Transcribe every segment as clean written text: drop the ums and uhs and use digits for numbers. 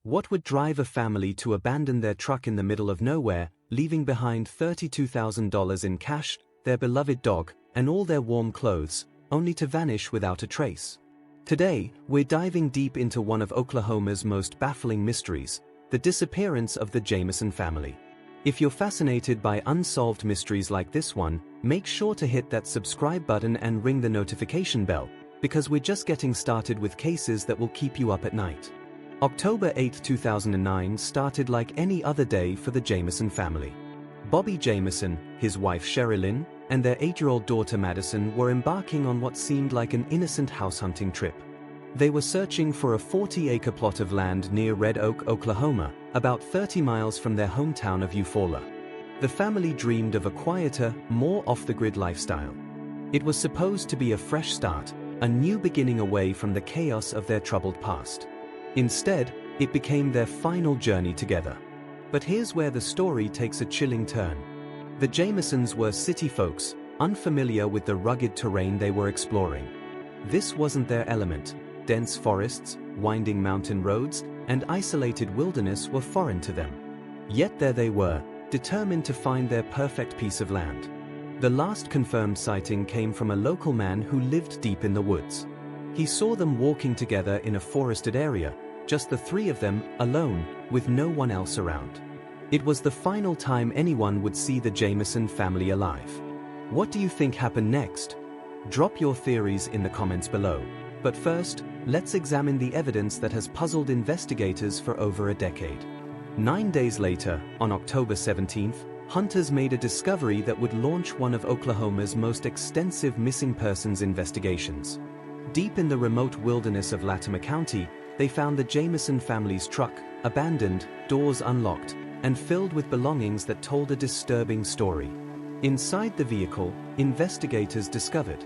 What would drive a family to abandon their truck in the middle of nowhere, leaving behind $32,000 in cash, their beloved dog, and all their warm clothes, only to vanish without a trace? Today, we're diving deep into one of Oklahoma's most baffling mysteries, the disappearance of the Jamison family. If you're fascinated by unsolved mysteries like this one, make sure to hit that subscribe button and ring the notification bell, because we're just getting started with cases that will keep you up at night. October 8, 2009 started like any other day for the Jamison family. Bobby Jamison, his wife Sherilynn, and their 8-year-old daughter Madyson were embarking on what seemed like an innocent house hunting trip. They were searching for a 40-acre plot of land near Red Oak, Oklahoma, about 30 miles from their hometown of Eufaula. The family dreamed of a quieter, more off-the-grid lifestyle. It was supposed to be a fresh start, a new beginning away from the chaos of their troubled past. Instead, it became their final journey together. But here's where the story takes a chilling turn. The Jamisons were city folks, unfamiliar with the rugged terrain they were exploring. This wasn't their element. Dense forests, winding mountain roads, and isolated wilderness were foreign to them. Yet there they were, determined to find their perfect piece of land. The last confirmed sighting came from a local man who lived deep in the woods. He saw them walking together in a forested area, just the three of them, alone, with no one else around. It was the final time anyone would see the Jamison family alive. What do you think happened next? Drop your theories in the comments below. But first, let's examine the evidence that has puzzled investigators for over a decade. 9 days later, on October 17th, hunters made a discovery that would launch one of Oklahoma's most extensive missing persons investigations. Deep in the remote wilderness of Latimer County, they found the Jamison family's truck, abandoned, doors unlocked, and filled with belongings that told a disturbing story. Inside the vehicle, investigators discovered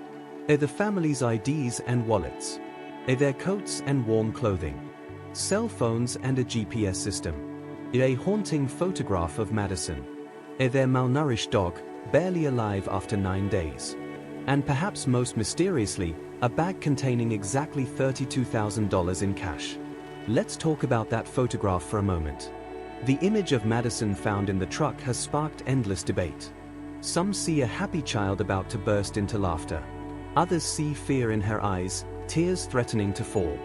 the family's IDs and wallets, their coats and warm clothing, cell phones and a GPS system, a haunting photograph of Madyson, their malnourished dog, barely alive after 9 days, and perhaps most mysteriously, a bag containing exactly $32,000 in cash. Let's talk about that photograph for a moment. The image of Madyson found in the truck has sparked endless debate. Some see a happy child about to burst into laughter. Others see fear in her eyes, tears threatening to fall.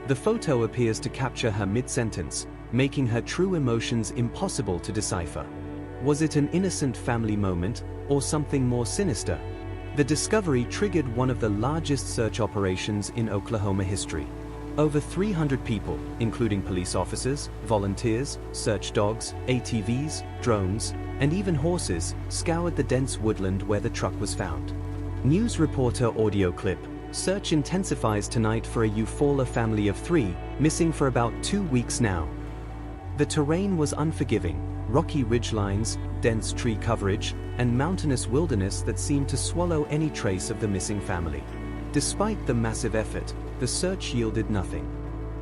The photo appears to capture her mid-sentence, making her true emotions impossible to decipher. Was it an innocent family moment, or something more sinister? The discovery triggered one of the largest search operations in Oklahoma history. Over 300 people, including police officers, volunteers, search dogs, ATVs, drones, and even horses, scoured the dense woodland where the truck was found. News reporter audio clip: search intensifies tonight for a Eufaula family of 3, missing for about 2 weeks now. The terrain was unforgiving, rocky ridgelines, dense tree coverage, and mountainous wilderness that seemed to swallow any trace of the missing family. Despite the massive effort, the search yielded nothing.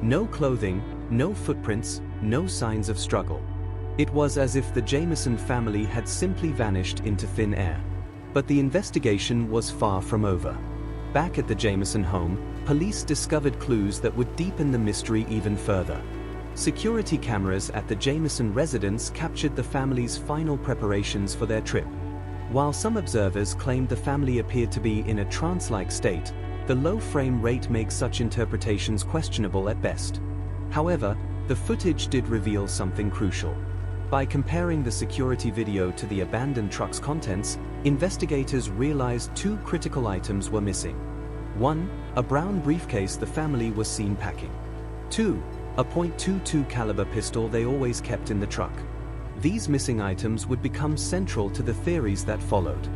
No clothing, no footprints, no signs of struggle. It was as if the Jamison family had simply vanished into thin air. But the investigation was far from over. Back at the Jamison home, police discovered clues that would deepen the mystery even further. Security cameras at the Jamison residence captured the family's final preparations for their trip. While some observers claimed the family appeared to be in a trance-like state, the low frame rate makes such interpretations questionable at best. However, the footage did reveal something crucial. By comparing the security video to the abandoned truck's contents, investigators realized 2 critical items were missing. 1. A brown briefcase the family was seen packing. 2. A .22 caliber pistol they always kept in the truck. These missing items would become central to the theories that followed.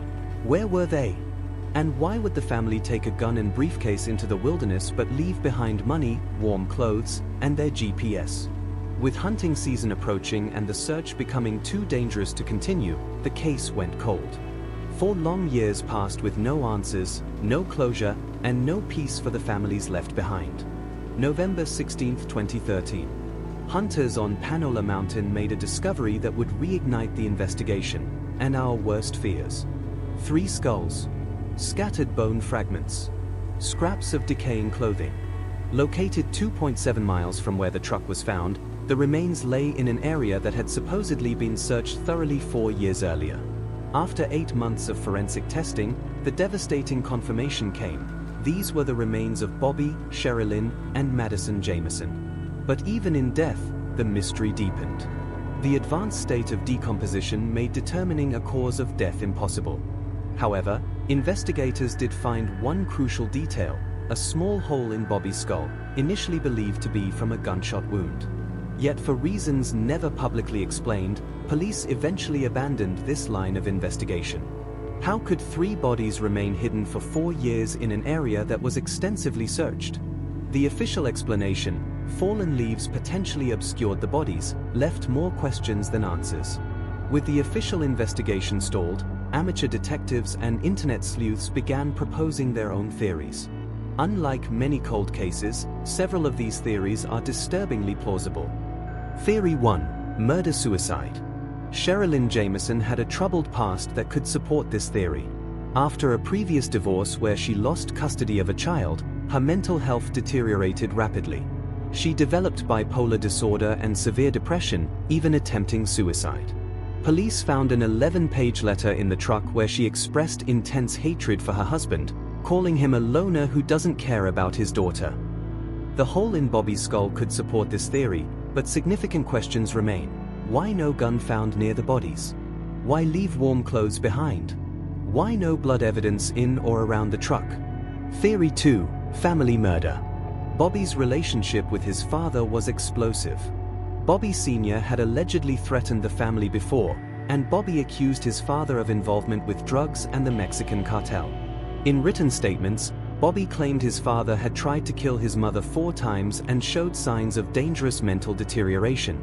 Where were they? And why would the family take a gun and briefcase into the wilderness but leave behind money, warm clothes, and their GPS? With hunting season approaching and the search becoming too dangerous to continue, the case went cold. 4 long years passed with no answers, no closure, and no peace for the families left behind. November 16, 2013. Hunters on Panola Mountain made a discovery that would reignite the investigation and our worst fears. 3 skulls, scattered bone fragments, scraps of decaying clothing. Located 2.7 miles from where the truck was found, The remains lay in an area that had supposedly been searched thoroughly 4 years earlier. After 8 months of forensic testing, the devastating confirmation came. These were the remains of Bobby, Sherilynn, and Madyson Jamison. But even in death, the mystery deepened. The advanced state of decomposition made determining a cause of death impossible. However, investigators did find one crucial detail: a small hole in Bobby's skull, initially believed to be from a gunshot wound. Yet for reasons never publicly explained, police eventually abandoned this line of investigation. How could 3 bodies remain hidden for 4 years in an area that was extensively searched? The official explanation, fallen leaves potentially obscured the bodies, left more questions than answers. With the official investigation stalled, amateur detectives and internet sleuths began proposing their own theories. Unlike many cold cases, several of these theories are disturbingly plausible. Theory 1: Murder-suicide. Sherilynn Jamison had a troubled past that could support this theory. After a previous divorce where she lost custody of a child, her mental health deteriorated rapidly. She developed bipolar disorder and severe depression, even attempting suicide. Police found an 11-page letter in the truck where she expressed intense hatred for her husband, calling him a loner who doesn't care about his daughter. The hole in Bobby's skull could support this theory, but significant questions remain. Why no gun found near the bodies? Why leave warm clothes behind? Why no blood evidence in or around the truck? Theory 2: Family murder. Bobby's relationship with his father was explosive. Bobby Sr. had allegedly threatened the family before, and Bobby accused his father of involvement with drugs and the Mexican cartel. In written statements, Bobby claimed his father had tried to kill his mother 4 times and showed signs of dangerous mental deterioration.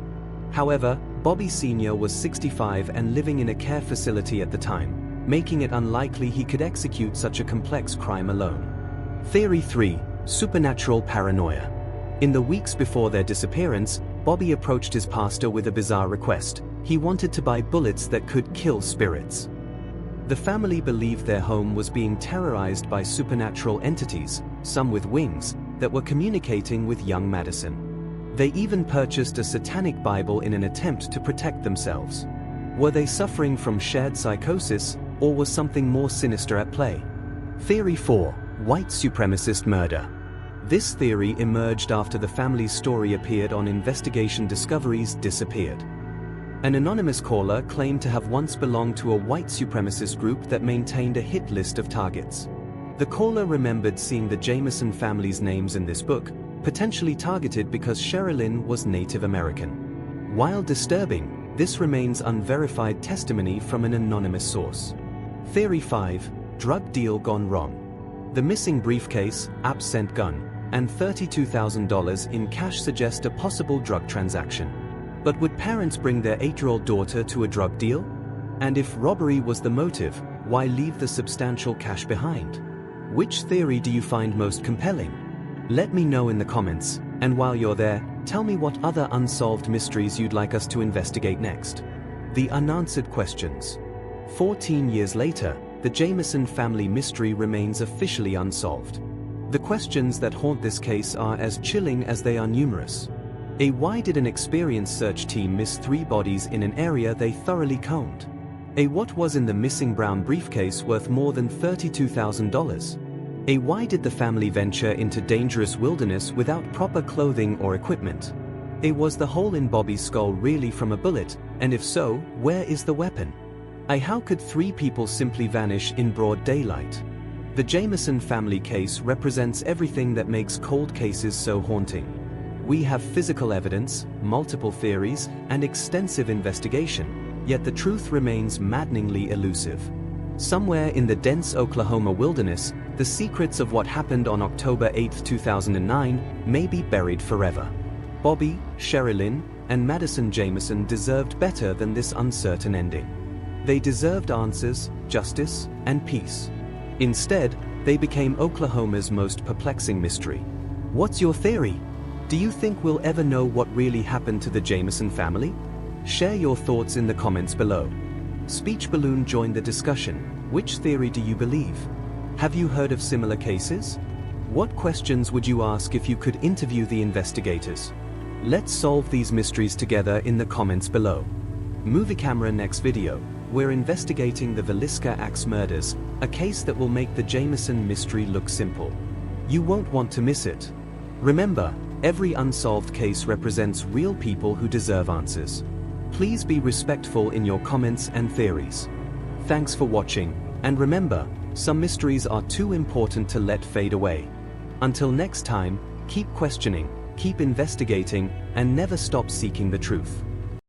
However, Bobby Sr. was 65 and living in a care facility at the time, making it unlikely he could execute such a complex crime alone. Theory 3: Supernatural paranoia. In the weeks before their disappearance, Bobby approached his pastor with a bizarre request. He wanted to buy bullets that could kill spirits. The family believed their home was being terrorized by supernatural entities, some with wings, that were communicating with young Madyson. They even purchased a satanic Bible in an attempt to protect themselves. Were they suffering from shared psychosis, or was something more sinister at play? Theory 4: White supremacist murder. This theory emerged after the family's story appeared on Investigation Discovery's Disappeared. An anonymous caller claimed to have once belonged to a white supremacist group that maintained a hit list of targets. The caller remembered seeing the Jamison family's names in this book, potentially targeted because Sherilynn was Native American. While disturbing, this remains unverified testimony from an anonymous source. Theory 5: Drug deal gone wrong. The missing briefcase, absent gun, and $32,000 in cash suggest a possible drug transaction. But would parents bring their 8-year-old daughter to a drug deal? And if robbery was the motive, why leave the substantial cash behind? Which theory do you find most compelling? Let me know in the comments, and while you're there, tell me what other unsolved mysteries you'd like us to investigate next. The unanswered questions. 14 years later, the Jamison family mystery remains officially unsolved. The questions that haunt this case are as chilling as they are numerous. Why did an experienced search team miss 3 bodies in an area they thoroughly combed? What was in the missing brown briefcase worth more than $32,000? Why did the family venture into dangerous wilderness without proper clothing or equipment? Was the hole in Bobby's skull really from a bullet, and if so, where is the weapon? How could 3 people simply vanish in broad daylight? The Jamison family case represents everything that makes cold cases so haunting. We have physical evidence, multiple theories, and extensive investigation, yet the truth remains maddeningly elusive. Somewhere in the dense Oklahoma wilderness, the secrets of what happened on October 8, 2009 may be buried forever. Bobby, Sherilynn, and Madyson Jamison deserved better than this uncertain ending. They deserved answers, justice, and peace. Instead, they became Oklahoma's most perplexing mystery. What's your theory? Do you think we'll ever know what really happened to the Jamison family? Share your thoughts in the comments below. Speech Balloon joined the discussion. Which theory do you believe? Have you heard of similar cases? What questions would you ask if you could interview the investigators? Let's solve these mysteries together in the comments below. Movie camera next video, we're investigating the Villisca Axe murders, a case that will make the Jamison mystery look simple. You won't want to miss it. Remember, every unsolved case represents real people who deserve answers. Please be respectful in your comments and theories. Thanks for watching, and remember, some mysteries are too important to let fade away. Until next time, keep questioning, keep investigating, and never stop seeking the truth.